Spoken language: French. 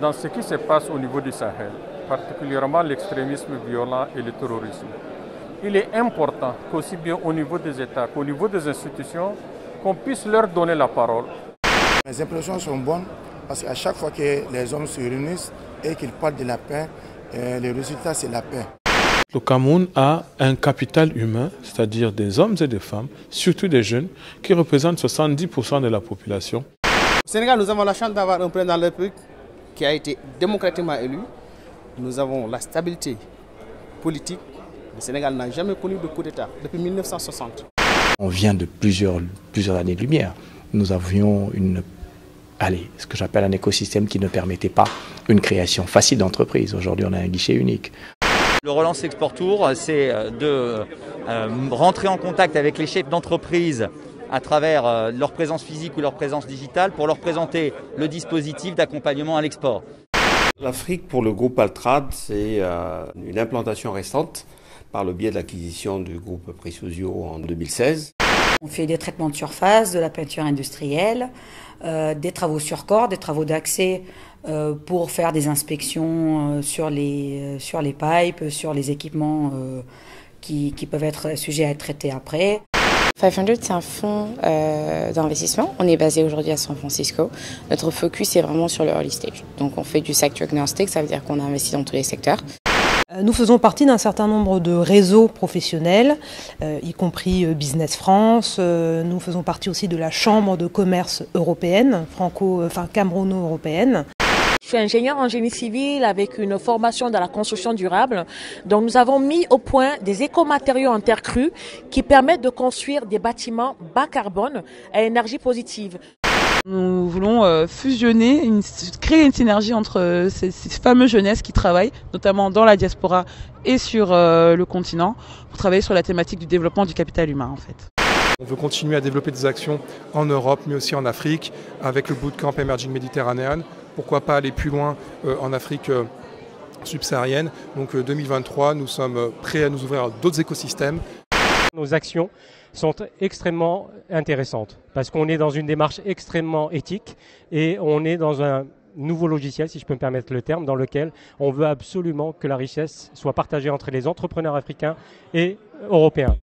Dans ce qui se passe au niveau du Sahel, particulièrement l'extrémisme violent et le terrorisme, il est important qu'aussi bien au niveau des États qu'au niveau des institutions, qu'on puisse leur donner la parole. Mes impressions sont bonnes parce qu'à chaque fois que les hommes se réunissent et qu'ils parlent de la paix, le résultat c'est la paix. Le Cameroun a un capital humain, c'est-à-dire des hommes et des femmes, surtout des jeunes, qui représentent 70% de la population. Au Sénégal, nous avons la chance d'avoir un président de la République qui a été démocratiquement élu. Nous avons la stabilité politique. Le Sénégal n'a jamais connu de coup d'État depuis 1960. On vient de plusieurs années-lumière. Nous avions ce que j'appelle un écosystème qui ne permettait pas une création facile d'entreprise. Aujourd'hui, on a un guichet unique. Le Relance Export Tour, c'est de rentrer en contact avec les chefs d'entreprise à travers leur présence physique ou leur présence digitale pour leur présenter le dispositif d'accompagnement à l'export. L'Afrique, pour le groupe Altrad, c'est une implantation récente par le biais de l'acquisition du groupe Preciousio en 2016. On fait des traitements de surface, de la peinture industrielle, des travaux sur corps, des travaux d'accès pour faire des inspections sur les pipes, sur les équipements qui peuvent être sujets à être traités après. 500, c'est un fonds d'investissement. On est basé aujourd'hui à San Francisco. Notre focus est vraiment sur le early stage. Donc on fait du sector agnostic, ça veut dire qu'on investit dans tous les secteurs. Nous faisons partie d'un certain nombre de réseaux professionnels, y compris Business France. Nous faisons partie aussi de la Chambre de commerce européenne, camerouno-européenne. Je suis ingénieure en génie civil avec une formation dans la construction durable. Donc nous avons mis au point des écomatériaux en terre crue qui permettent de construire des bâtiments bas carbone à énergie positive. Nous voulons fusionner, créer une synergie entre ces fameuses jeunesses qui travaillent, notamment dans la diaspora et sur le continent, pour travailler sur la thématique du développement du capital humain en fait. On veut continuer à développer des actions en Europe, mais aussi en Afrique, avec le Bootcamp Emerging Mediterranean. Pourquoi pas aller plus loin en Afrique subsaharienne. Donc 2023, nous sommes prêts à nous ouvrir à d'autres écosystèmes. Nos actions sont extrêmement intéressantes parce qu'on est dans une démarche extrêmement éthique et on est dans un nouveau logiciel, si je peux me permettre le terme, dans lequel on veut absolument que la richesse soit partagée entre les entrepreneurs africains et européens.